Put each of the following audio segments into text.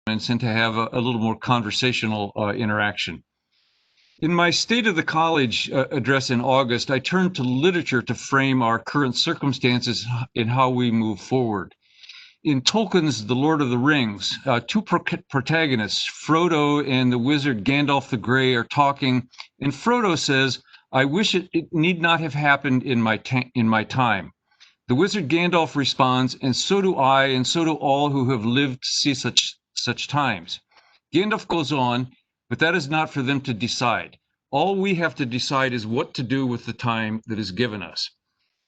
and to have a little more conversational interaction. In my State of the College address in August, I turned to literature to frame our current circumstances in how we move forward. In Tolkien's The Lord of the Rings, two protagonists, Frodo and the wizard Gandalf the Grey, are talking, and Frodo says, "I wish it need not have happened in my time." The wizard Gandalf responds, "And so do I, and so do all who have lived to see such times." Gandalf goes on, "But that is not for them to decide. All we have to decide is what to do with the time that is given us."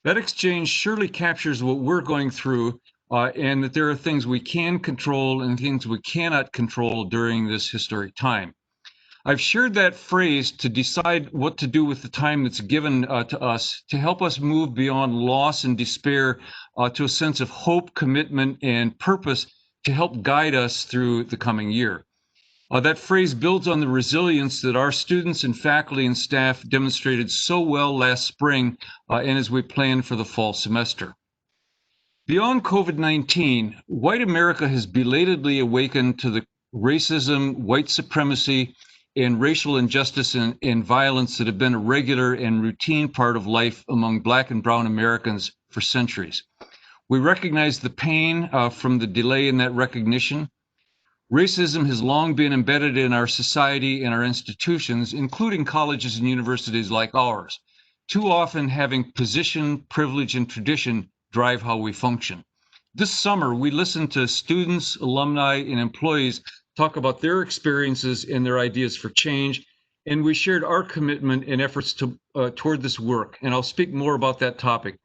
That exchange surely captures what we're going through, and that there are things we can control and things we cannot control during this historic time. I've shared that phrase, to decide what to do with the time that's given to us, to help us move beyond loss and despair to a sense of hope, commitment, and purpose to help guide us through the coming year. That phrase builds on the resilience that our students and faculty and staff demonstrated so well last spring and as we plan for the fall semester. Beyond COVID-19, white America has belatedly awakened to the racism, white supremacy, and racial injustice and violence that have been a regular and routine part of life among Black and Brown Americans for centuries. We recognize the pain from the delay in that recognition. Racism has long been embedded in our society and our institutions, including colleges and universities like ours, too often having position, privilege, and tradition drive how we function. This summer, we listened to students, alumni, and employees talk about their experiences and their ideas for change, and we shared our commitment and efforts toward this work, and I'll speak more about that topic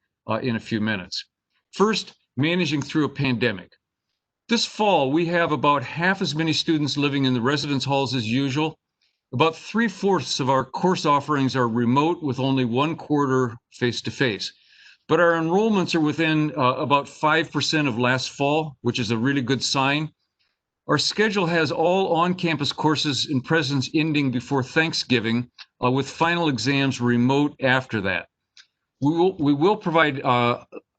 in a few minutes. First, managing through a pandemic. This fall, we have about half as many students living in the residence halls as usual. About 3/4 of our course offerings are remote, with only 1/4 face-to-face. But our enrollments are within about 5% of last fall, which is a really good sign. Our schedule has all on-campus courses in presence ending before Thanksgiving, with final exams remote after that. We will provide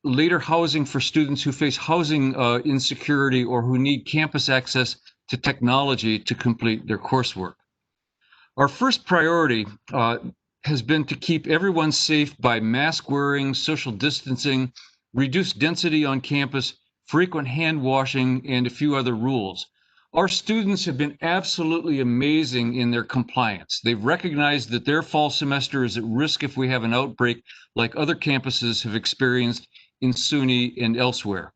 later housing for students who face housing insecurity or who need campus access to technology to complete their coursework. Our first priority has been to keep everyone safe by mask wearing, social distancing, reduced density on campus, frequent hand washing, and a few other rules. Our students have been absolutely amazing in their compliance. They've recognized that their fall semester is at risk if we have an outbreak like other campuses have experienced in SUNY and elsewhere.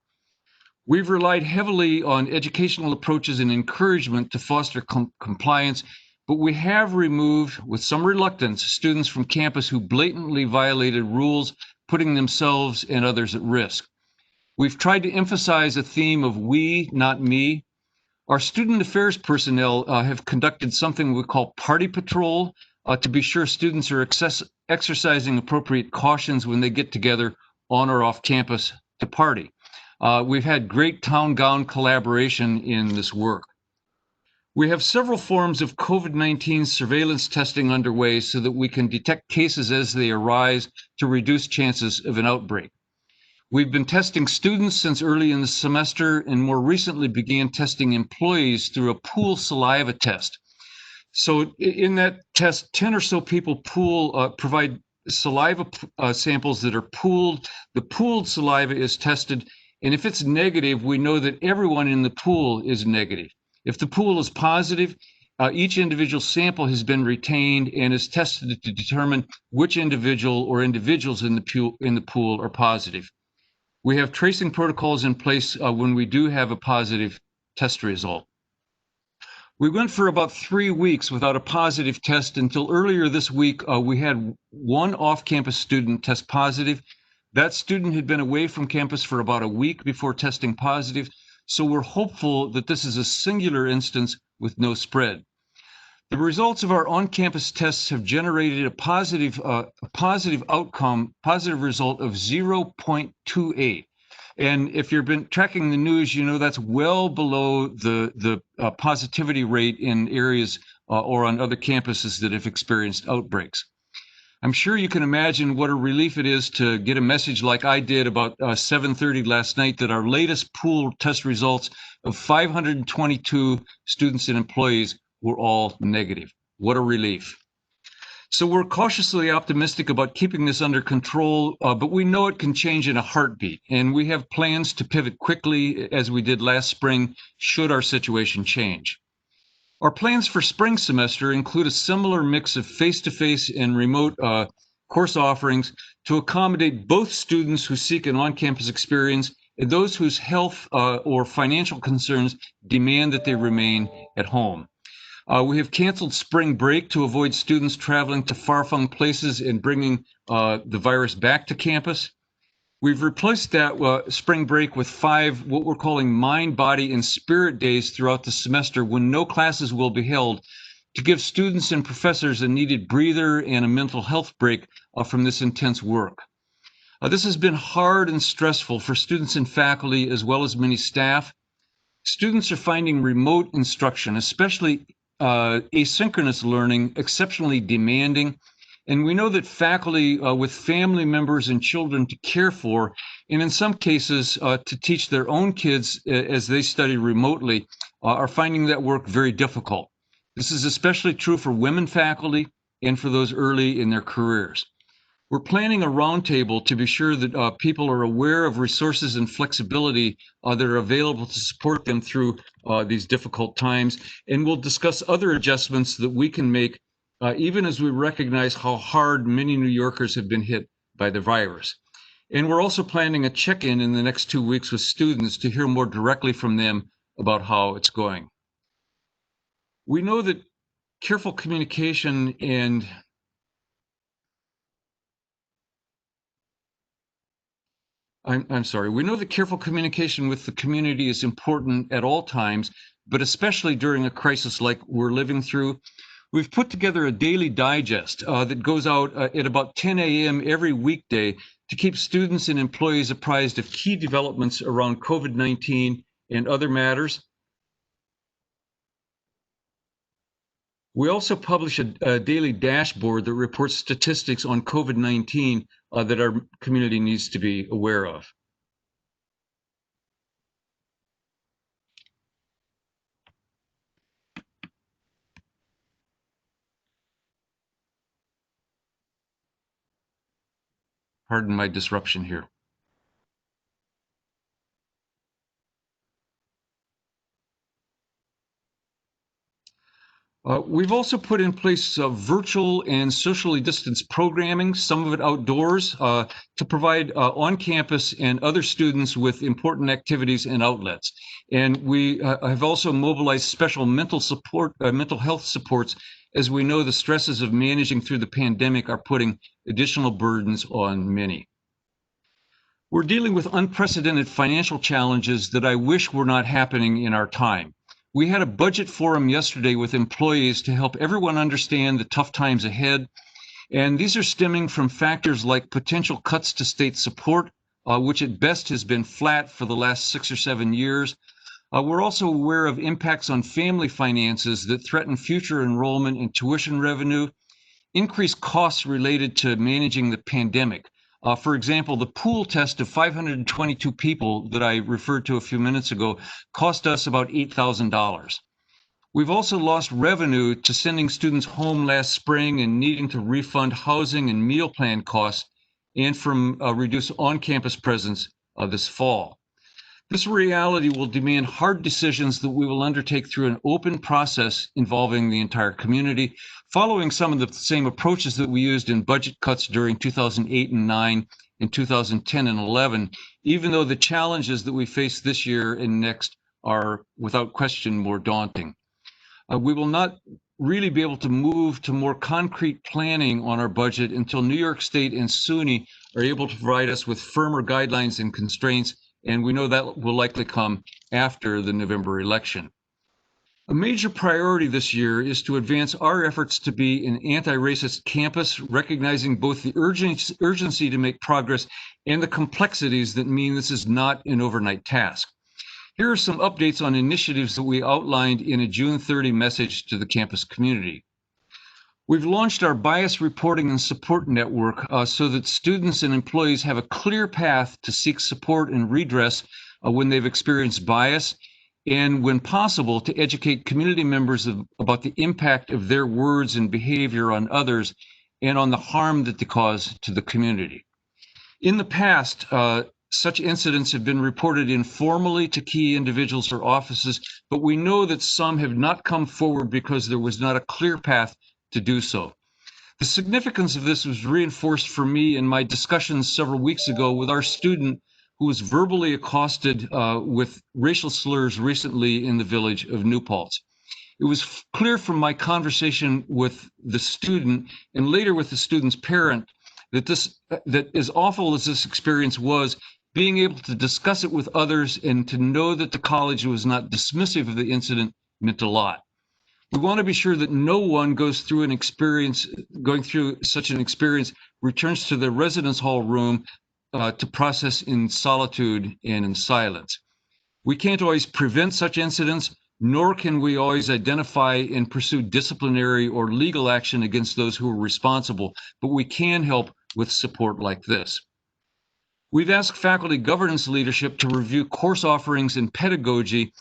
We've relied heavily on educational approaches and encouragement to foster compliance, but we have removed, with some reluctance, students from campus who blatantly violated rules, putting themselves and others at risk. We've tried to emphasize a theme of we, not me. Our student affairs personnel have conducted something we call party patrol to be sure students are exercising appropriate cautions when they get together on or off campus to party. We've had great town gown collaboration in this work. We have several forms of COVID-19 surveillance testing underway so that we can detect cases as they arise to reduce chances of an outbreak. We've been testing students since early in the semester and more recently began testing employees through a pool saliva test. So in that test, 10 or so people provide saliva samples that are pooled. The pooled saliva is tested, and if it's negative, we know that everyone in the pool is negative. If the pool is positive, each individual sample has been retained and is tested to determine which individual or individuals in the pool are positive. We have tracing protocols in place when we do have a positive test result. We went for about 3 weeks without a positive test until earlier this week. We had one off-campus student test positive. That student had been away from campus for about a week before testing positive, so we're hopeful that this is a singular instance with no spread. The results of our on-campus tests have generated a positive result of 0.28. And if you've been tracking the news, you know that's well below the positivity rate in areas or on other campuses that have experienced outbreaks. I'm sure you can imagine what a relief it is to get a message like I did about 7:30 last night that our latest pool test results of 522 students and employees were all negative. What a relief. So we're cautiously optimistic about keeping this under control, but we know it can change in a heartbeat, and we have plans to pivot quickly as we did last spring should our situation change. Our plans for spring semester include a similar mix of face-to-face and remote course offerings to accommodate both students who seek an on-campus experience and those whose health or financial concerns demand that they remain at home. We have canceled spring break to avoid students traveling to far-flung places and bringing the virus back to campus. We've replaced that spring break with 5 what we're calling mind, body, and spirit days throughout the semester when no classes will be held to give students and professors a needed breather and a mental health break from this intense work. This has been hard and stressful for students and faculty as well as many staff. Students are finding remote instruction, especially asynchronous learning, exceptionally demanding. And we know that faculty with family members and children to care for, and in some cases to teach their own kids as they study remotely, are finding that work very difficult. This is especially true for women faculty and for those early in their careers. We're planning a roundtable to be sure that people are aware of resources and flexibility that are available to support them through these difficult times, and we'll discuss other adjustments that we can make even as we recognize how hard many New Yorkers have been hit by the virus. And we're also planning a check-in in the next 2 weeks with students to hear more directly from them about how it's going. We know that careful communication and I'm sorry. We know that careful communication with the community is important at all times, but especially during a crisis like we're living through. We've put together a daily digest that goes out at about 10 a.m. every weekday to keep students and employees apprised of key developments around COVID-19 and other matters. We also publish a daily dashboard that reports statistics on COVID-19 that our community needs to be aware of. Pardon my disruption here. We've also put in place virtual and socially distanced programming, some of it outdoors, to provide on-campus and other students with important activities and outlets. And we have also mobilized special mental health supports, as we know the stresses of managing through the pandemic are putting additional burdens on many. We're dealing with unprecedented financial challenges that I wish were not happening in our time. We had a budget forum yesterday with employees to help everyone understand the tough times ahead. And these are stemming from factors like potential cuts to state support, which at best has been flat for the last 6 or 7 years. We're also aware of impacts on family finances that threaten future enrollment and tuition revenue, increased costs related to managing the pandemic. For example, the pool test of 522 people that I referred to a few minutes ago cost us about $8,000. We've also lost revenue to sending students home last spring and needing to refund housing and meal plan costs, and from reduced on-campus presence this fall. This reality will demand hard decisions that we will undertake through an open process involving the entire community, following some of the same approaches that we used in budget cuts during 2008 and 9 and 2010 and 11, even though the challenges that we face this year and next are without question more daunting. We will not really be able to move to more concrete planning on our budget until New York State and SUNY are able to provide us with firmer guidelines and constraints, and we know that will likely come after the November election. A major priority this year is to advance our efforts to be an anti-racist campus, recognizing both the urgency to make progress and the complexities that mean this is not an overnight task. Here are some updates on initiatives that we outlined in a June 30 message to the campus community. We've launched our bias reporting and support network so that students and employees have a clear path to seek support and redress when they've experienced bias, and when possible, to educate community members about the impact of their words and behavior on others and on the harm that they cause to the community. In the past, such incidents have been reported informally to key individuals or offices, but we know that some have not come forward because there was not a clear path to do so. The significance of this was reinforced for me in my discussions several weeks ago with our student who was verbally accosted with racial slurs recently in the village of New Paltz. It was clear from my conversation with the student and later with the student's parent that as awful as this experience was, being able to discuss it with others and to know that the college was not dismissive of the incident meant a lot. We want to be sure that no one going through such an experience returns to the residence hall room to process in solitude and in silence. We can't always prevent such incidents, nor can we always identify and pursue disciplinary or legal action against those who are responsible, but we can help with support like this. We've asked faculty governance leadership to review course offerings and pedagogy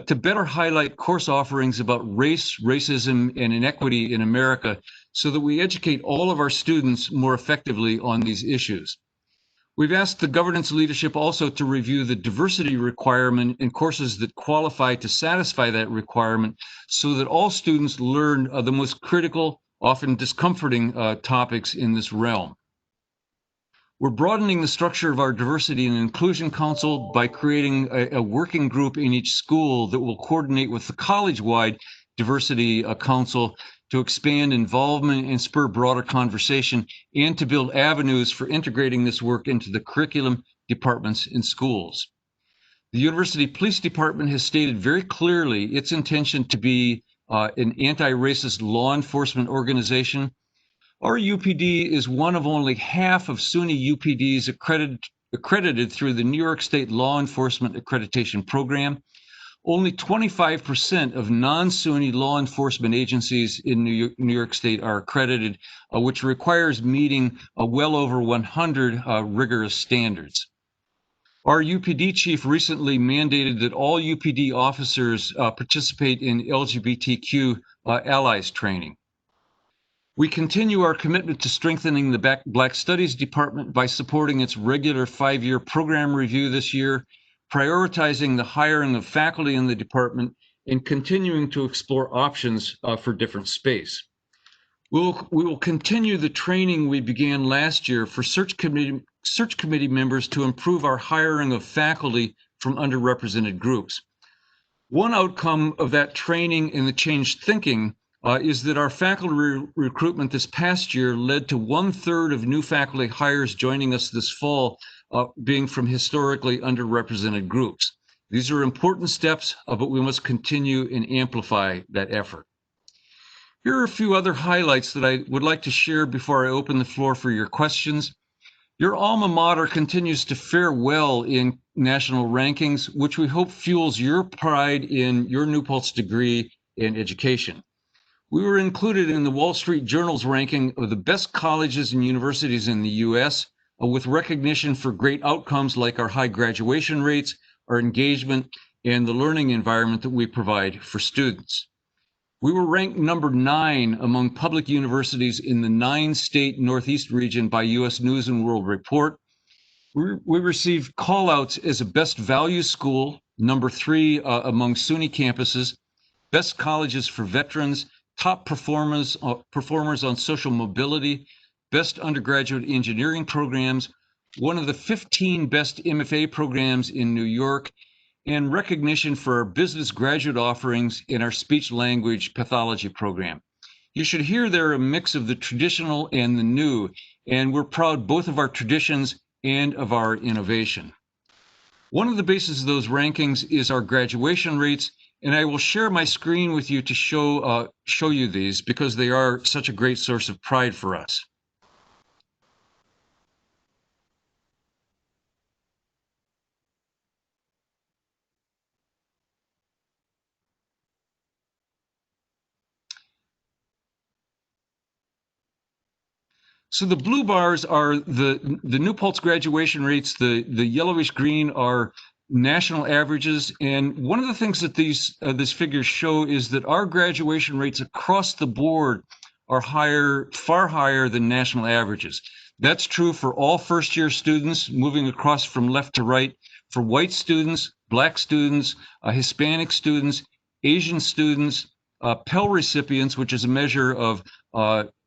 to better highlight course offerings about race, racism, and inequity in America so that we educate all of our students more effectively on these issues. We've asked the governance leadership also to review the diversity requirement in courses that qualify to satisfy that requirement so that all students learn the most critical, often discomforting topics in this realm. We're broadening the structure of our Diversity and Inclusion Council by creating a working group in each school that will coordinate with the college-wide Diversity Council to expand involvement and spur broader conversation and to build avenues for integrating this work into the curriculum, departments, and schools. The University Police Department has stated very clearly its intention to be an anti-racist law enforcement organization. Our UPD is one of only half of SUNY UPDs accredited through the New York State Law Enforcement Accreditation Program. Only 25% of non-SUNY law enforcement agencies in New York State are accredited, which requires meeting well over 100 rigorous standards. Our UPD chief recently mandated that all UPD officers participate in LGBTQ allies training. We continue our commitment to strengthening the Black Studies Department by supporting its regular 5-year program review this year, prioritizing the hiring of faculty in the department, and continuing to explore options for different space. We will continue the training we began last year for search committee members to improve our hiring of faculty from underrepresented groups. One outcome of that training and the changed thinking is that our faculty recruitment this past year led to 1/3 of new faculty hires joining us this fall being from historically underrepresented groups. These are important steps, but we must continue and amplify that effort. Here are a few other highlights that I would like to share before I open the floor for your questions. Your alma mater continues to fare well in national rankings, which we hope fuels your pride in your New Paltz degree in education. We were included in the Wall Street Journal's ranking of the best colleges and universities in the U.S., with recognition for great outcomes like our high graduation rates, our engagement, and the learning environment that we provide for students. We were ranked number 9 among public universities in the 9-state Northeast region by U.S. News and World Report. We received callouts as a best value school, number 3 among SUNY campuses, best colleges for veterans, top performers on social mobility, best undergraduate engineering programs, one of the 15 best MFA programs in New York, and recognition for our business graduate offerings in our speech language pathology program. You should hear they're a mix of the traditional and the new, and we're proud both of our traditions and of our innovation. One of the bases of those rankings is our graduation rates, and I will share my screen with you to show you these because they are such a great source of pride for us. So the blue bars are the New Paltz graduation rates. The yellowish green are national averages. And one of the things that these figures show is that our graduation rates across the board are higher, far higher than national averages. That's true for all first-year students, moving across from left to right, for white students, Black students, Hispanic students, Asian students, Pell recipients, which is a measure of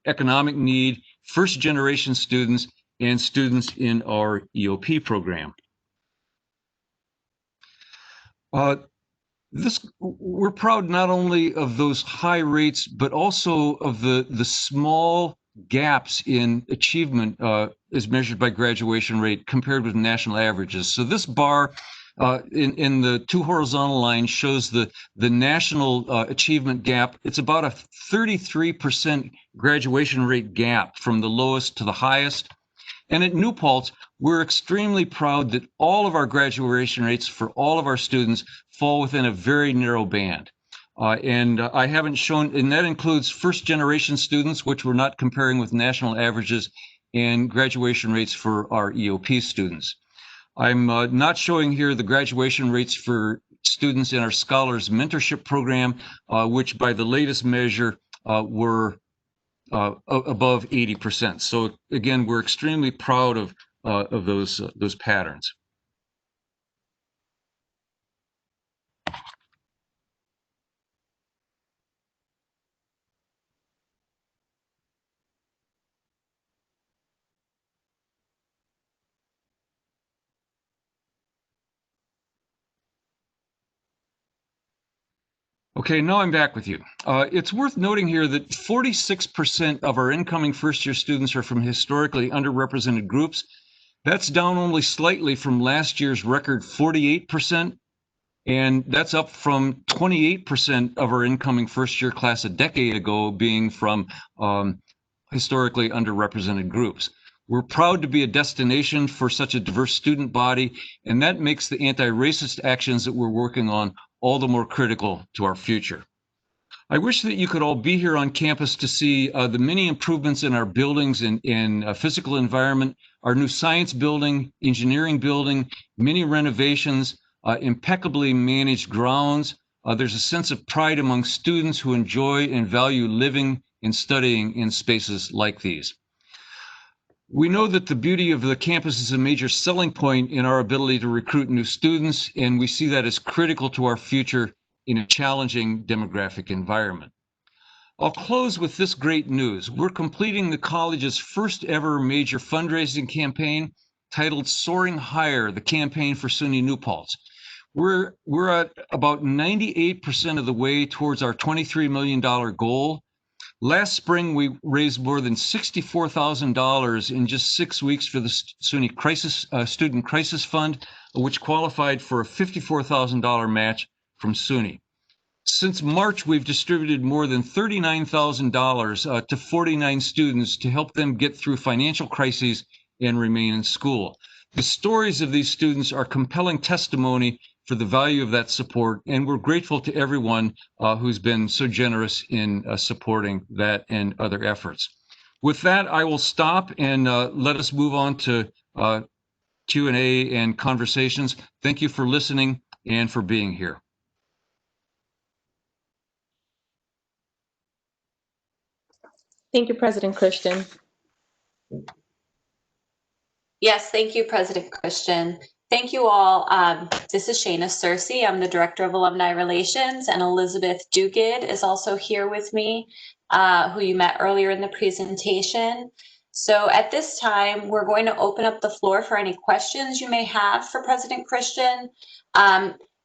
economic need, first-generation students, and students in our EOP program. We're proud not only of those high rates, but also of the small gaps in achievement as measured by graduation rate compared with national averages. So this bar in the two horizontal lines shows the national achievement gap. It's about a 33% graduation rate gap from the lowest to the highest. And at New Paltz, we're extremely proud that all of our graduation rates for all of our students fall within a very narrow band. I haven't shown, and that includes first generation students, which we're not comparing with national averages, and graduation rates for our EOP students. I'm not showing here the graduation rates for students in our Scholars Mentorship Program, which by the latest measure were above 80%. So again, we're extremely proud of those patterns. Okay, now I'm back with you. It's worth noting here that 46% of our incoming first-year students are from historically underrepresented groups. That's down only slightly from last year's record 48%, and that's up from 28% of our incoming first-year class a decade ago being from historically underrepresented groups. We're proud to be a destination for such a diverse student body, and that makes the anti-racist actions that we're working on all the more critical to our future. I wish that you could all be here on campus to see the many improvements in our buildings and physical environment, our new science building, engineering building, many renovations, impeccably managed grounds. There's a sense of pride among students who enjoy and value living and studying in spaces like these. We know that the beauty of the campus is a major selling point in our ability to recruit new students, and we see that as critical to our future in a challenging demographic environment. I'll close with this great news. We're completing the college's first ever major fundraising campaign titled Soaring Higher, the campaign for SUNY New Paltz. We're at about 98% of the way towards our $23 million goal. Last spring, we raised more than $64,000 in just 6 weeks for the SUNY Student Crisis Fund, which qualified for a $54,000 match from SUNY. Since March, we've distributed more than $39,000 to 49 students to help them get through financial crises and remain in school. The stories of these students are compelling testimony for the value of that support, and we're grateful to everyone who's been so generous in supporting that and other efforts. With that, I will stop and let us move on to Q&A and conversations. Thank you for listening and for being here. Thank you, President Christian. Yes, thank you, President Christian. Thank you all. This is Shana Searcy. I'm the Director of Alumni Relations, and Elizabeth Duguid is also here with me, who you met earlier in the presentation. So at this time, we're going to open up the floor for any questions you may have for President Christian.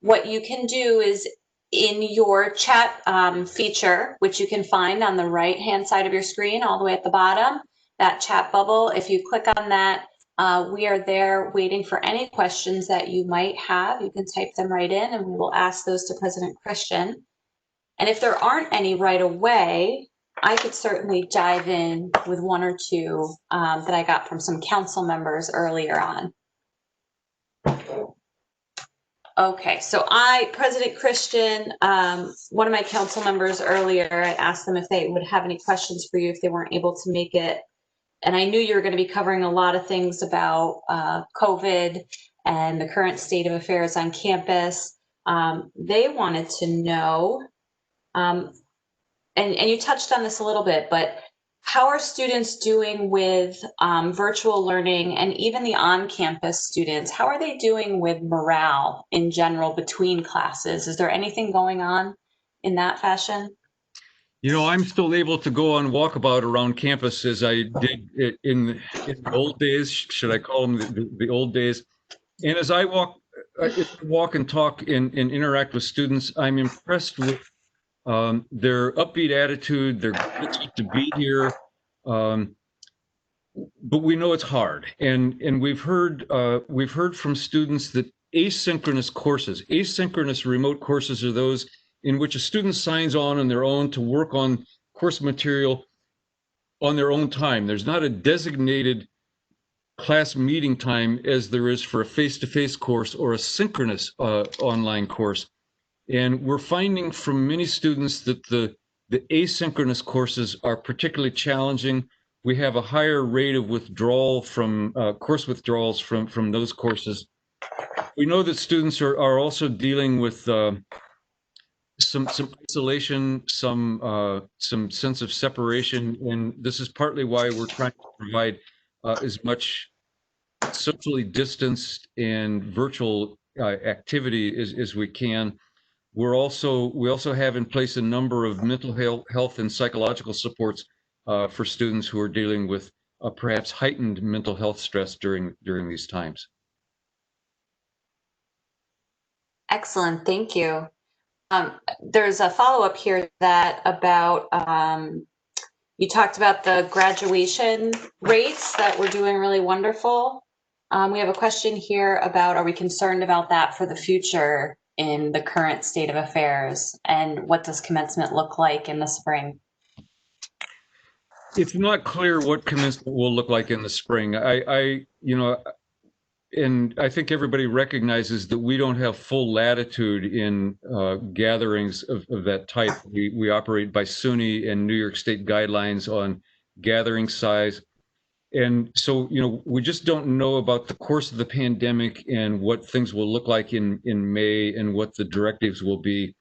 What you can do is in your chat feature, which you can find on the right-hand side of your screen, all the way at the bottom, that chat bubble, if you click on that, we are there waiting for any questions that you might have. You can type them right in and we will ask those to President Christian. And if there aren't any right away, I could certainly dive in with one or two that I got from some council members earlier on. Okay, so President Christian, one of my council members earlier, I asked them if they would have any questions for you if they weren't able to make it and I knew you were going to be covering a lot of things about COVID and the current state of affairs on campus. They wanted to know, and you touched on this a little bit, but how are students doing with virtual learning, and even the on-campus students? How are they doing with morale in general between classes? Is there anything going on in that fashion? You know, I'm still able to go on walkabout around campus as I did in the old days, should I call them the old days. And as I walk and talk and interact with students, I'm impressed with their upbeat attitude, their gratitude to be here. But we know it's hard, and we've heard from students that asynchronous remote courses are those in which a student signs on their own to work on course material on their own time. There's not a designated class meeting time as there is for a face-to-face course or a synchronous online course. And we're finding from many students that the asynchronous courses are particularly challenging. We have a higher rate of withdrawal from course withdrawals from those courses. We know that students are also dealing with some isolation, some sense of separation, and this is partly why we're trying to provide as much socially distanced and virtual activity as we can. We also have in place a number of mental health and psychological supports for students who are dealing with perhaps heightened mental health stress during these times. Excellent, thank you. There's a follow-up here that about you talked about the graduation rates that we're doing really wonderful. We have a question here about, are we concerned about that for the future in the current state of affairs, and what does commencement look like in the spring? It's not clear what commencement will look like in the spring. And I think everybody recognizes that we don't have full latitude in gatherings of that type. We operate by SUNY and New York State guidelines on gathering size. And so, we just don't know about the course of the pandemic and what things will look like in May and what the directives will be.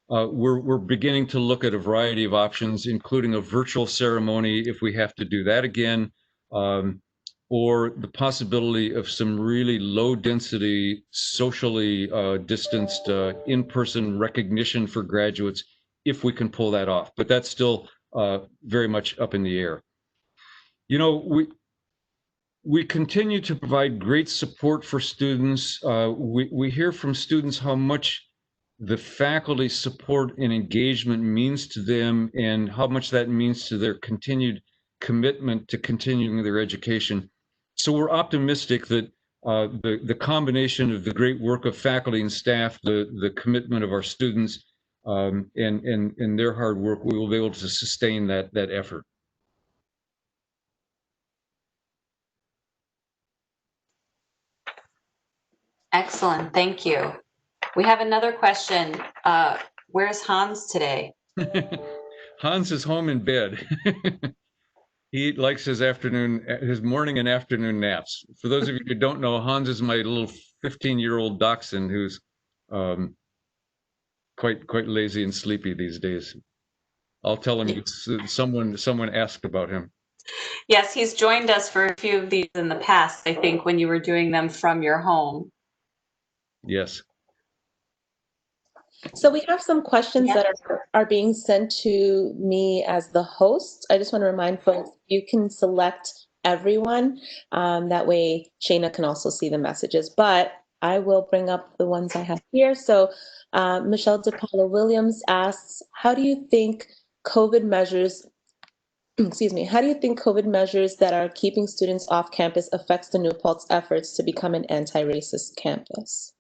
We're beginning to look at a variety of options, including a virtual ceremony if we have to do that again, or the possibility of some really low density, socially distanced in-person recognition for graduates if we can pull that off. But that's still very much up in the air. We continue to provide great support for students. We hear from students how much the faculty support and engagement means to them, and how much that means to their continued commitment to continuing their education. So we're optimistic that the combination of the great work of faculty and staff, the commitment of our students, and their hard work, we will be able to sustain that effort. Excellent, thank you. We have another question. Where's Hans today? Hans is home in bed. He likes his morning and afternoon naps. For those of you who don't know, Hans is my little 15-year-old dachshund who's quite lazy and sleepy these days. I'll tell him someone asked about him. Yes, he's joined us for a few of these in the past, I think, when you were doing them from your home. Yes. So we have some questions that are being sent to me as the host. I just want to remind folks, you can select everyone. That way Shana can also see the messages, but I will bring up the ones I have here. So Michelle DePaula Williams asks, how do you think COVID measures that are keeping students off campus affects the New Paltz efforts to become an anti-racist campus?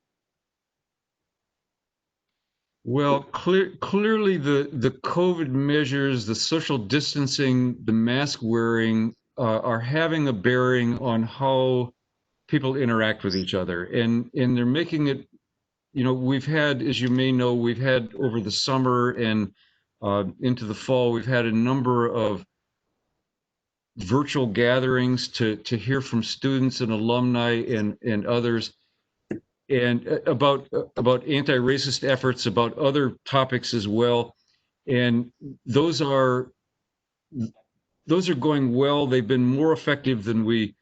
Well, clearly the COVID measures, the social distancing, the mask wearing are having a bearing on how people interact with each other, and they're making it. We've had, as you may know, we've had over the summer and into the fall, we've had a number of virtual gatherings to hear from students and alumni and others, and about anti-racist efforts, about other topics as well. And those are going well. They've been more effective than we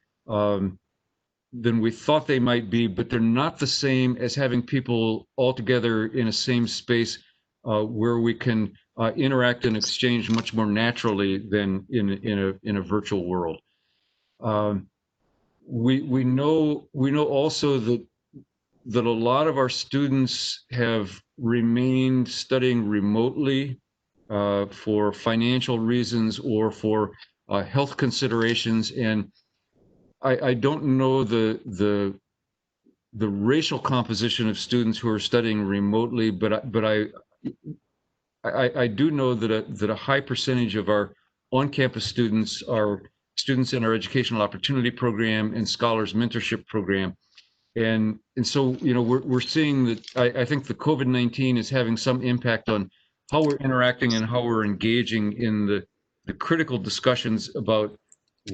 thought they might be, but they're not the same as having people all together in a same space where we can interact and exchange much more naturally than in a virtual world. We know also that a lot of our students have remained studying remotely for financial reasons or for health considerations, and I don't know the racial composition of students who are studying remotely, but I do know that a high percentage of our on-campus students are students in our educational opportunity program and scholars mentorship program. And so, we're seeing that I think the COVID-19 is having some impact on how we're interacting and how we're engaging in the critical discussions about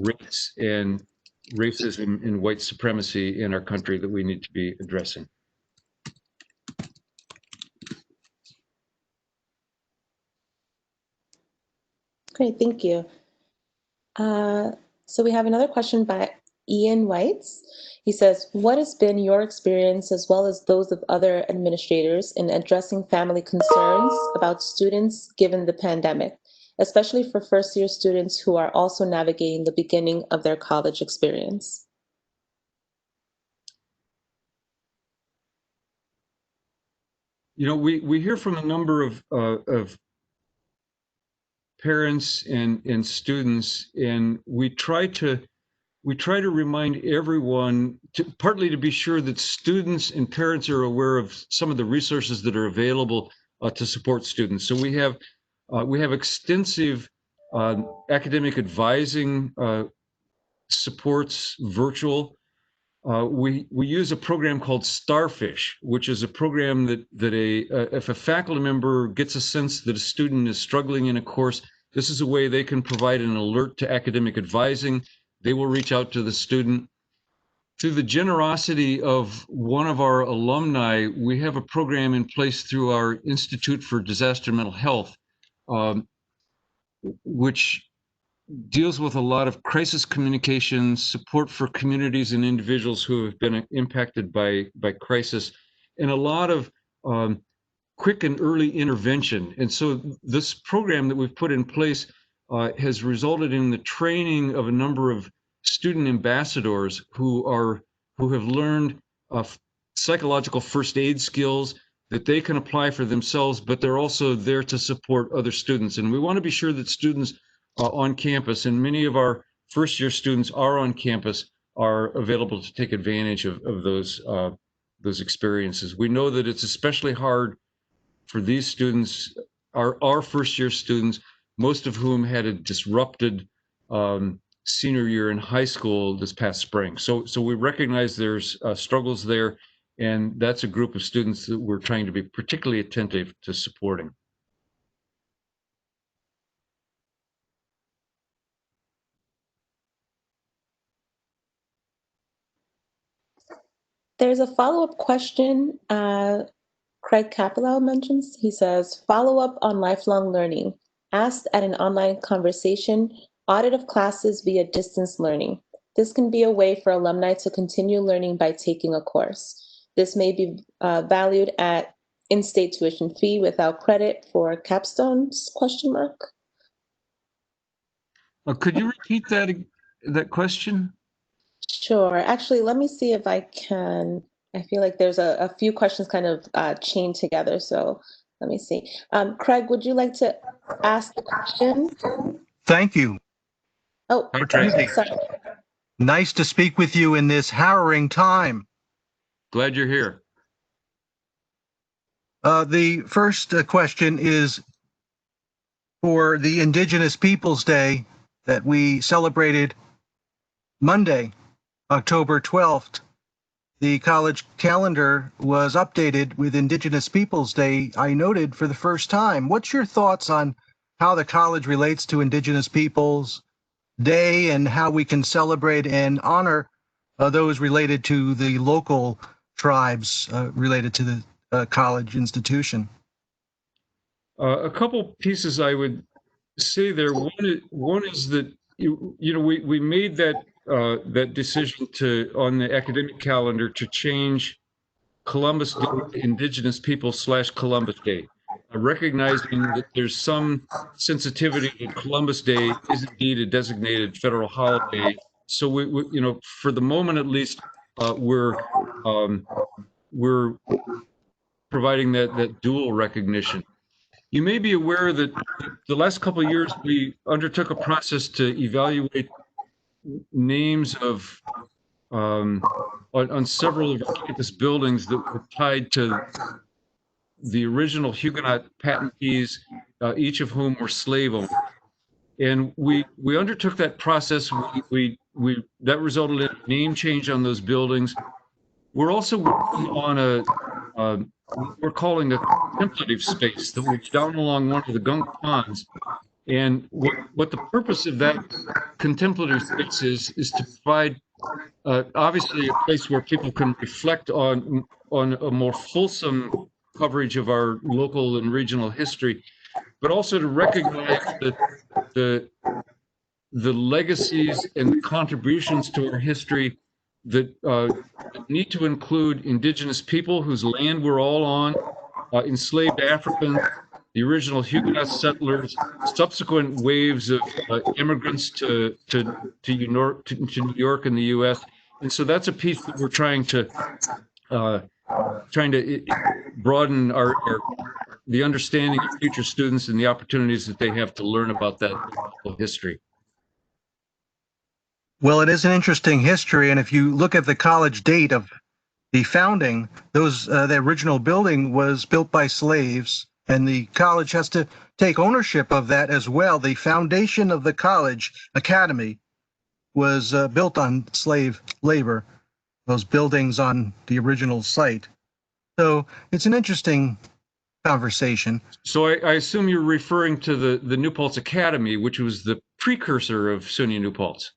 race and racism and white supremacy in our country that we need to be addressing. Great, thank you. So we have another question by Ian Weitz. He says, what has been your experience as well as those of other administrators in addressing family concerns about students given the pandemic, especially for first-year students who are also navigating the beginning of their college experience? We hear from a number of parents and students, and we try to remind everyone partly to be sure that students and parents are aware of some of the resources that are available to support students. So we have extensive academic advising supports virtual. We use a program called Starfish, which is a program that if a faculty member gets a sense that a student is struggling in a course, this is a way they can provide an alert to academic advising. They will reach out to the student. Through the generosity of one of our alumni, we have a program in place through our Institute for Disaster Mental Health, which deals with a lot of crisis communication, support for communities and individuals who have been impacted by crisis, and a lot of quick and early intervention. And so this program that we've put in place has resulted in the training of a number of student ambassadors who have learned psychological first aid skills that they can apply for themselves, but they're also there to support other students. And we want to be sure that students on campus, and many of our first-year students are on campus, are available to take advantage of those experiences. We know that it's especially hard for these students, our first-year students, most of whom had a disrupted senior year in high school this past spring. So we recognize there's struggles there, and that's a group of students that we're trying to be particularly attentive to supporting. There's a follow-up question Craig Capello mentions. He says, follow-up on lifelong learning. Asked at an online conversation, audit of classes via distance learning. This can be a way for alumni to continue learning by taking a course. This may be valued at in-state tuition fee without credit for capstones, ? Could you repeat that question? Sure. Actually, let me see if I can. I feel like there's a few questions kind of chained together. So let me see. Craig, would you like to ask the question? Thank you. Oh, sorry. Nice to speak with you in this harrowing time. Glad you're here. The first question is for the Indigenous Peoples Day that we celebrated Monday, October 12th. The college calendar was updated with Indigenous Peoples Day, I noted, for the first time. What's your thoughts on how the college relates to Indigenous peoples day and how we can celebrate and honor those related to the local tribes related to the college institution. A couple pieces I would say there. One is that we made that that decision on the academic calendar to change Columbus Day to Indigenous People / Columbus Day, recognizing that there's some sensitivity that Columbus Day is indeed a designated federal holiday. So we for the moment at least, we're providing that dual recognition. You may be aware that the last couple of years we undertook a process to evaluate names of on several of our campus buildings that were tied to the original Huguenot patentees, each of whom were slave owners. And we undertook that process. That resulted in a name change on those buildings. We're also working on we're calling a contemplative space that was down along one of the Gunk Ponds. And what the purpose of that contemplative space is to provide obviously a place where people can reflect on a more fulsome coverage of our local and regional history, but also to recognize that the legacies and contributions to our history that need to include Indigenous people whose land we're all on, enslaved Africans, the original Huguenot settlers, subsequent waves of immigrants to New York and the U.S. And so that's a piece that we're trying to broaden the understanding of future students and the opportunities that they have to learn about that history. Well, it is an interesting history, and if you look at the college date of the founding, the original building was built by slaves, and the college has to take ownership of that as well. The foundation of the college academy was built on slave labor, those buildings on the original site. So it's an interesting conversation. So I assume you're referring to the New Paltz Academy, which was the precursor of SUNY New Paltz.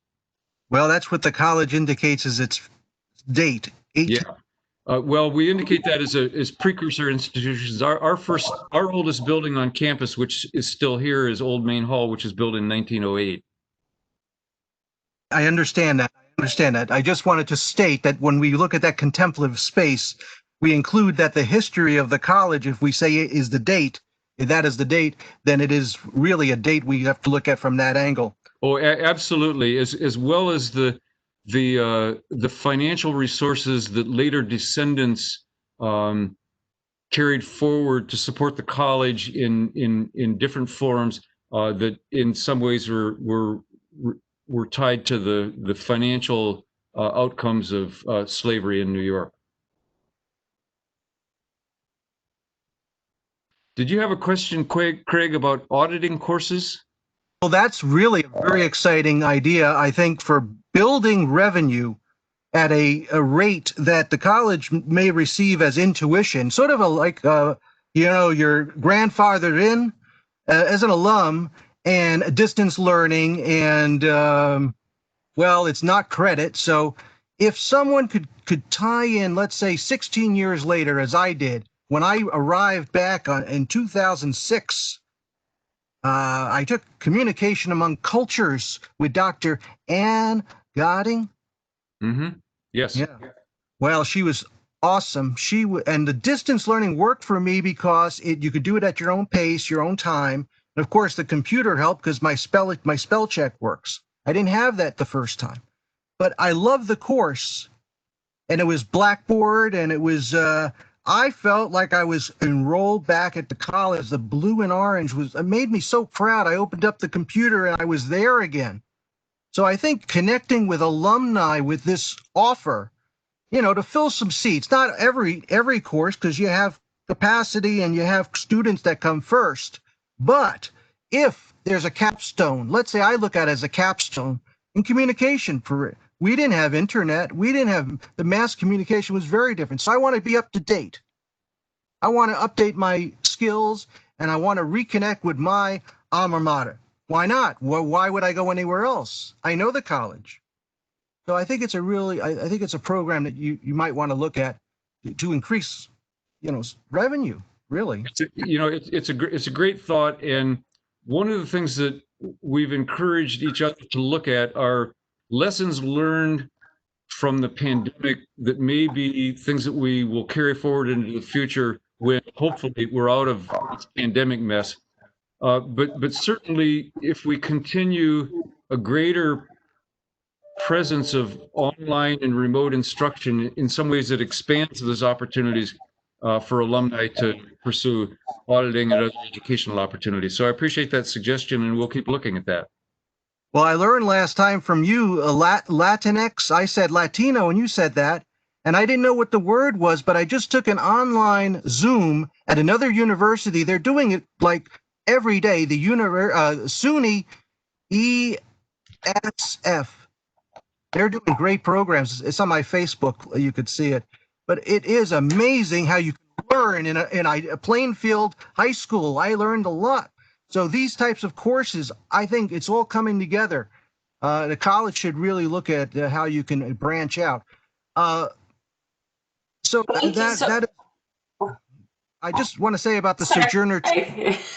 Well, that's what the college indicates as its date. Yeah. Well, we indicate that as precursor institutions. Our oldest building on campus, which is still here, is Old Main Hall, which was built in 1908. I understand that. I just wanted to state that when we look at that contemplative space, we include that the history of the college, if we say it is the date, if that is the date, then it is really a date we have to look at from that angle. Oh, absolutely. As well as the financial resources that later descendants carried forward to support the college in different forms that in some ways were tied to the financial outcomes of slavery in New York. Did you have a question, Craig, about auditing courses? Well, that's really a very exciting idea, I think, for building revenue at a rate that the college may receive as intuition, sort of you're grandfathered in as an alum and distance learning, and well, it's not credit. So if someone could tie in, let's say 16 years later, as I did, when I arrived back in 2006, I took Communication Among Cultures with Dr. Ann Godding. Mm-hmm. Yes. Yeah. Well, she was awesome. And the distance learning worked for me because you could do it at your own pace, your own time. And of course, the computer helped because my spell check works. I didn't have that the first time, but I loved the course, and it was Blackboard, and it was. I felt like I was enrolled back at the college. The blue and orange it made me so proud. I opened up the computer and I was there again. So I think connecting with alumni with this offer, to fill some seats, not every course, because you have capacity and you have students that come first. But if there's a capstone, let's say I look at it as a capstone in communication for it. We didn't have internet. We didn't have the mass communication was very different. So I want to be up to date. I want to update my skills, and I want to reconnect with my alma mater. Why not? Well, why would I go anywhere else? I know the college. So I think it's a really, I think it's a program that you might want to look at to increase, revenue, really. It's a great thought, and one of the things that we've encouraged each other to look at are lessons learned from the pandemic that may be things that we will carry forward into the future when hopefully we're out of this pandemic mess. But certainly, if we continue a greater presence of online and remote instruction, in some ways it expands those opportunities for alumni to pursue auditing and other educational opportunities. So I appreciate that suggestion, and we'll keep looking at that. Well, I learned last time from you, Latinx. I said Latino, and you said that. And I didn't know what the word was, but I just took an online Zoom at another university. They're doing it like every day. The SUNY ESF. They're doing great programs. It's on my Facebook. You could see it. But it is amazing how you can learn in a Plainfield high school. I learned a lot. So these types of courses, I think it's all coming together. The college should really look at how you can branch out. So I just want to say about the sojourner.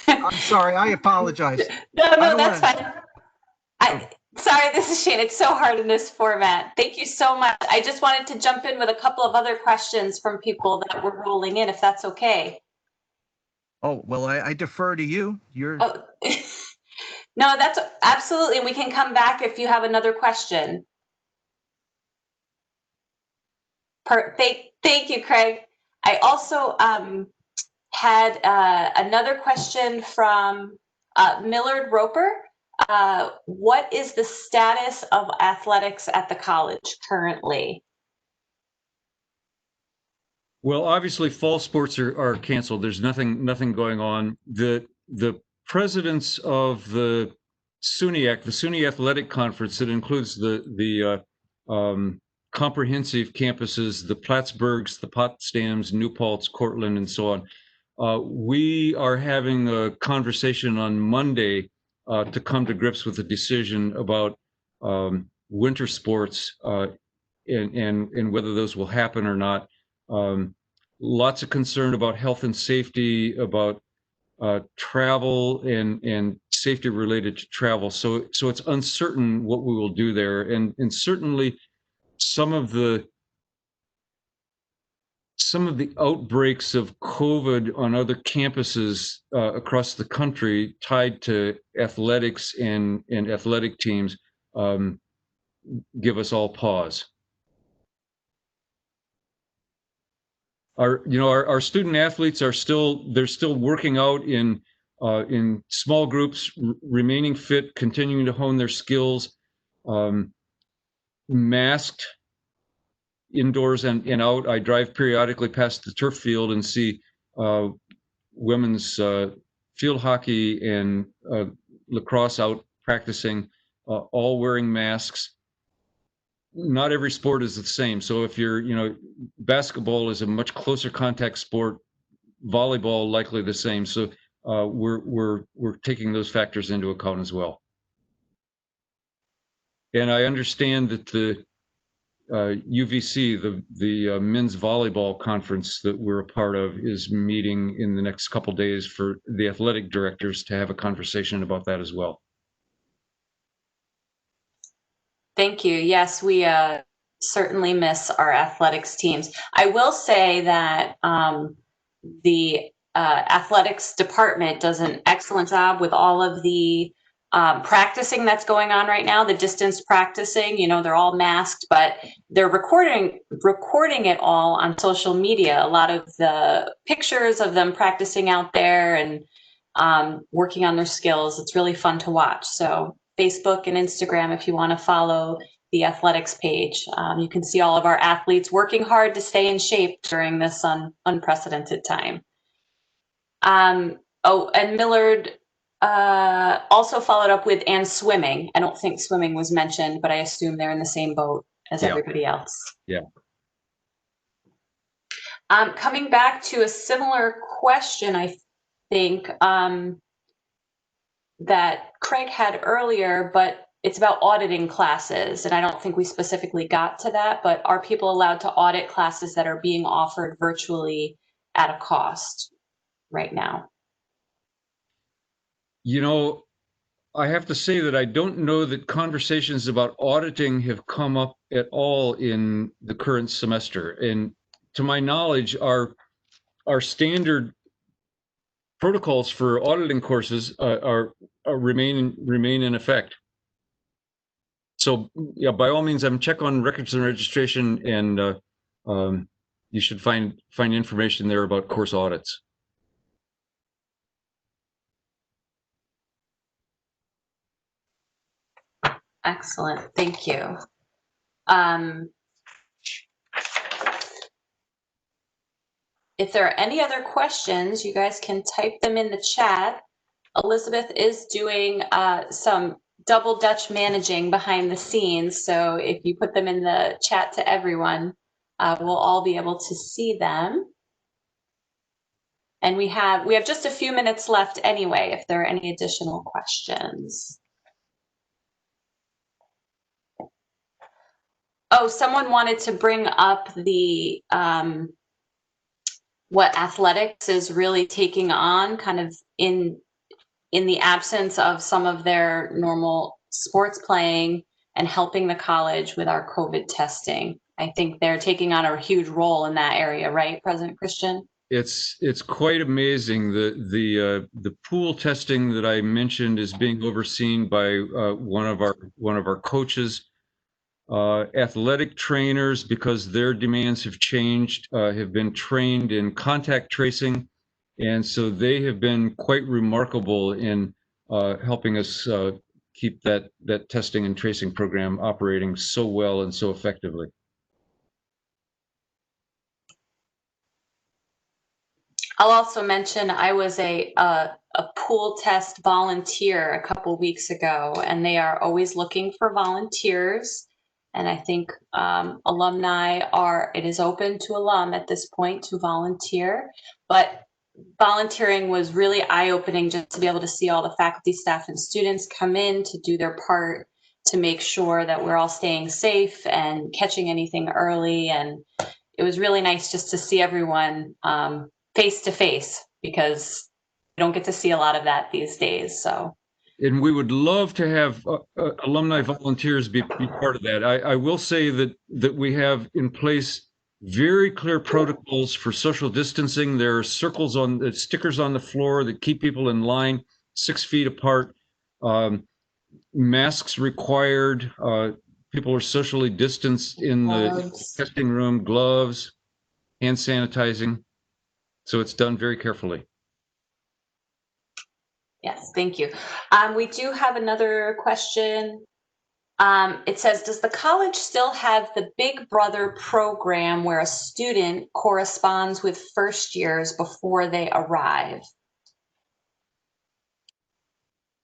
I'm sorry, I apologize. No, that's fine. Sorry, this is Shane. It's so hard in this format. Thank you so much. I just wanted to jump in with a couple of other questions from people that were rolling in, if that's okay. Oh, well, I defer to you. Oh. No, that's absolutely. We can come back if you have another question. Thank you, Craig. I also had another question from Millard Roper. What is the status of athletics at the college currently? Well, obviously, fall sports are canceled. There's nothing going on. The presidents of the SUNY, the SUNY Athletic Conference, that includes the comprehensive campuses, the Plattsburghs, the Potsdams, New Paltz, Cortland, and so on. We are having a conversation on Monday to come to grips with a decision about winter sports and whether those will happen or not. Lots of concern about health and safety, about travel and safety related to travel. So it's uncertain what we will do there, and certainly some of the outbreaks of COVID on other campuses across the country tied to athletics and athletic teams give us all pause. Our student athletes are still working out in small groups, remaining fit, continuing to hone their skills, masked indoors and out. I drive periodically past the turf field and see women's field hockey and lacrosse out practicing, all wearing masks. Not every sport is the same. So if basketball is a much closer contact sport, volleyball likely the same. So we're taking those factors into account as well. And I understand that the UVC, the men's volleyball conference that we're a part of, is meeting in the next couple of days for the athletic directors to have a conversation about that as well. Thank you. Yes, we certainly miss our athletics teams. I will say that the athletics department does an excellent job with all of the practicing that's going on right now, the distance practicing. They're all masked, but they're recording it all on social media. A lot of the pictures of them practicing out there and working on their skills. It's really fun to watch. So Facebook and Instagram, if you want to follow the athletics page, you can see all of our athletes working hard to stay in shape during this unprecedented time. And Millard also followed up with and swimming. I don't think swimming was mentioned, but I assume they're in the same boat as everybody else. Yeah. Coming back to a similar question, I think, that Craig had earlier, but it's about auditing classes. And I don't think we specifically got to that, but are people allowed to audit classes that are being offered virtually at a cost right now? You know, I have to say that I don't know that conversations about auditing have come up at all in the current semester. And to my knowledge, our standard protocols for auditing courses remain in effect. So yeah, by all means, check on records and registration, and you should find information there about course audits. Excellent, thank you. If there are any other questions, you guys can type them in the chat. Elizabeth is doing some double Dutch managing behind the scenes, so if you put them in the chat to everyone, we'll all be able to see them. And we have just a few minutes left anyway, if there are any additional questions. Oh, someone wanted to bring up the what athletics is really taking on, kind of in the absence of some of their normal sports playing, and helping the college with our COVID testing. I think they're taking on a huge role in that area, right, President Christian? It's quite amazing. The pool testing that I mentioned is being overseen by one of our coaches. Athletic trainers, because their demands have changed, have been trained in contact tracing, and so they have been quite remarkable in helping us keep that testing and tracing program operating so well and so effectively. I'll also mention I was a pool test volunteer a couple weeks ago, and they are always looking for volunteers. And I think alumni it is open to alum at this point to volunteer, but volunteering was really eye-opening just to be able to see all the faculty, staff, and students come in to do their part to make sure that we're all staying safe and catching anything early. And it was really nice just to see everyone face to face, because you don't get to see a lot of that these days. So. And we would love to have alumni volunteers be part of that. I will say that we have in place very clear protocols for social distancing. There are stickers on the floor that keep people in line 6 feet apart. Masks required. People are socially distanced in the testing room. Gloves, hand sanitizing. So it's done very carefully. Yes, thank you. We do have another question. It says, does the college still have the Big Brother program where a student corresponds with first years before they arrive?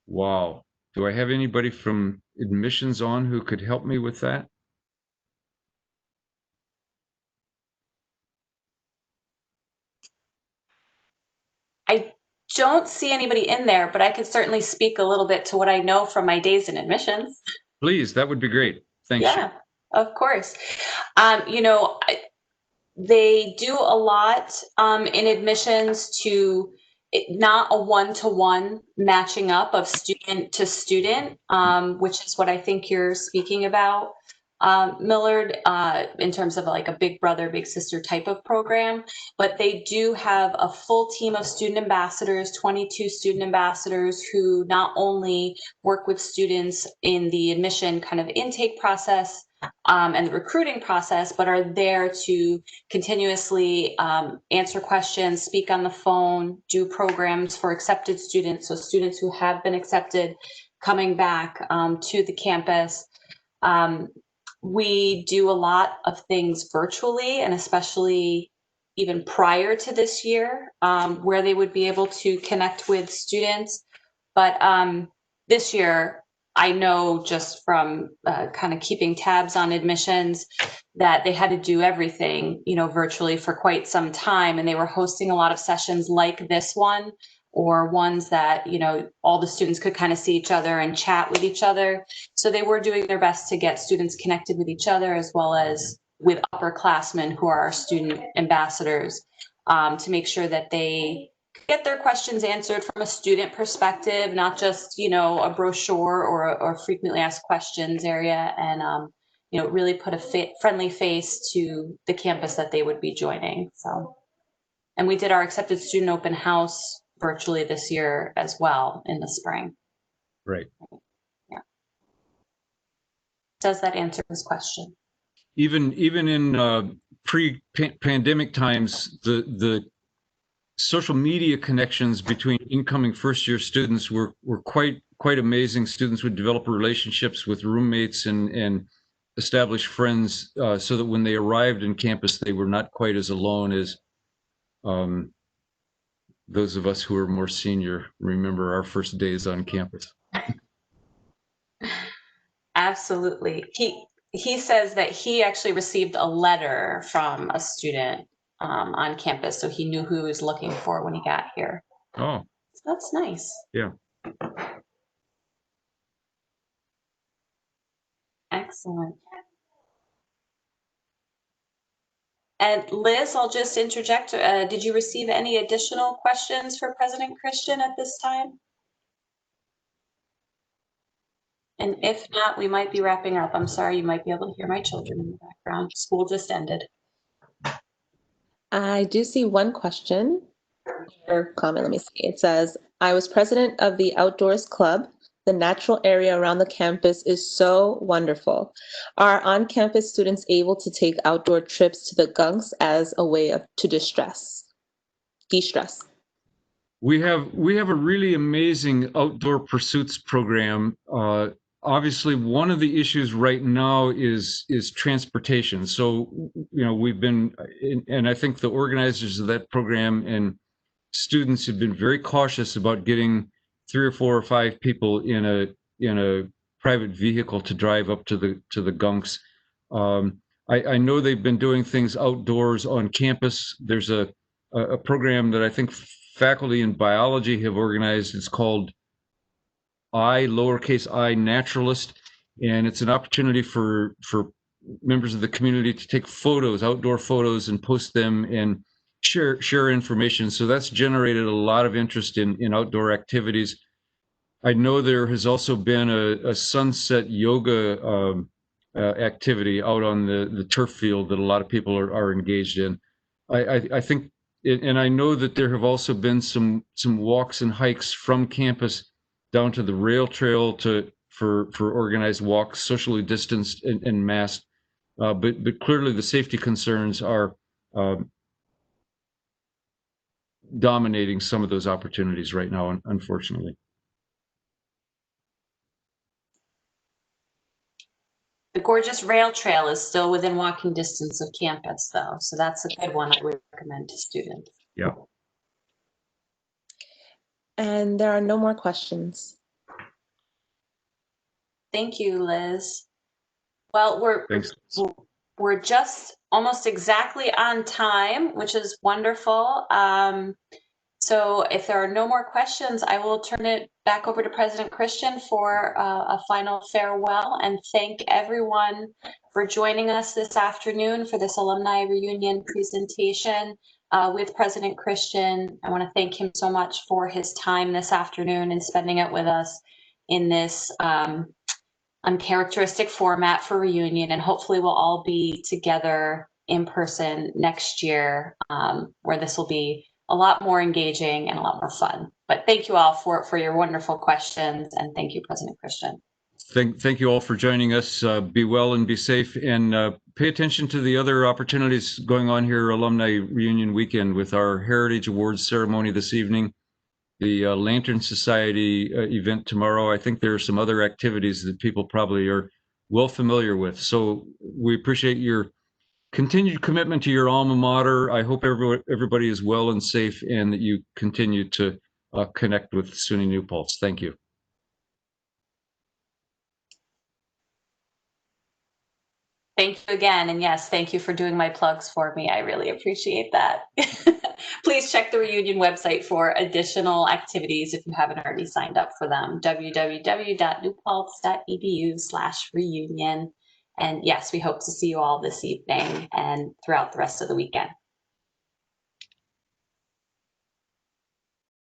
Wow. Do I have anybody from admissions on who could help me with that? I don't see anybody in there, but I could certainly speak a little bit to what I know from my days in admissions. Please, that would be great. Thanks. Yeah, of course. They do a lot in admissions to not a one-to-one matching up of student to student, which is what I think you're speaking about, Millard, in terms of like a big brother, big sister type of program. But they do have a full team of student ambassadors, 22 student ambassadors, who not only work with students in the admission kind of intake process and the recruiting process, but are there to continuously answer questions, speak on the phone, do programs for accepted students, so students who have been accepted coming back to the campus. We do a lot of things virtually, and especially even prior to this year, where they would be able to connect with students. But this year, I know just from kind of keeping tabs on admissions that they had to do everything, virtually for quite some time, and they were hosting a lot of sessions like this one or ones that, you know, all the students could kind of see each other and chat with each other. So they were doing their best to get students connected with each other, as well as with upperclassmen who are our student ambassadors, to make sure that they get their questions answered from a student perspective, not just, you know, a brochure or frequently asked questions area, and you know, really put a friendly face to the campus that they would be joining. So, and we did our accepted student open house virtually this year as well in the spring. Right. Yeah. Does that answer this question? Even in pre-pandemic times, the social media connections between incoming first-year students were quite amazing. Students would develop relationships with roommates and establish friends, so that when they arrived in campus, they were not quite as alone as those of us who are more senior remember our first days on campus. Absolutely. He says that he actually received a letter from a student on campus, so he knew who he was looking for when he got here. Oh, So that's nice. yeah. Excellent. And Liz, I'll just interject. Did you receive any additional questions for President Christian at this time? And if not, we might be wrapping up. I'm sorry, you might be able to hear my children in the background. School just ended. I do see one question or comment. Let me see. It says, I was president of the Outdoors Club. The natural area around the campus is so wonderful. Are on-campus students able to take outdoor trips to the gunks as a way to de-stress? We have a really amazing outdoor pursuits program. Obviously, one of the issues right now is transportation. So, you know, we've been, and I think the organizers of that program and students have been very cautious about getting 3 or 4 or 5 people in a private vehicle to drive up to the gunks. I know they've been doing things outdoors on campus. There's a program that I think faculty in biology have organized. It's called lowercase I Naturalist, and it's an opportunity for members of the community to take photos, outdoor photos, and post them and share information. So that's generated a lot of interest in outdoor activities. I know there has also been a sunset yoga activity out on the turf field that a lot of people are engaged in. I think, and I know that there have also been some walks and hikes from campus down to the rail trail for organized walks, socially distanced and masked. But clearly the safety concerns are dominating some of those opportunities right now, unfortunately. The gorgeous rail trail is still within walking distance of campus, though, so that's a good one I would recommend to students. Yeah. And there are no more questions. Thank you, Liz. Well, Thanks. we're just almost exactly on time, which is wonderful. So if there are no more questions, I will turn it back over to President Christian for a final farewell, and thank everyone for joining us this afternoon for this alumni reunion presentation with President Christian. I want to thank him so much for his time this afternoon and spending it with us in this uncharacteristic format for reunion, and hopefully we'll all be together in person next year, where this will be a lot more engaging and a lot more fun. But thank you all for your wonderful questions, and thank you, President Christian. Thank you all for joining us. Be well and be safe, and pay attention to the other opportunities going on here, Alumni Reunion Weekend, with our Heritage Awards ceremony this evening, the Lantern Society event tomorrow. I think there are some other activities that people probably are well familiar with. So we appreciate your continued commitment to your alma mater. I hope everybody is well and safe, and that you continue to connect with SUNY New Paltz. Thank you. Thank you again. And yes, thank you for doing my plugs for me. I really appreciate that. Please check the reunion website for additional activities if you haven't already signed up for them. www.newpaltz.edu/reunion. And yes, we hope to see you all this evening and throughout the rest of the weekend.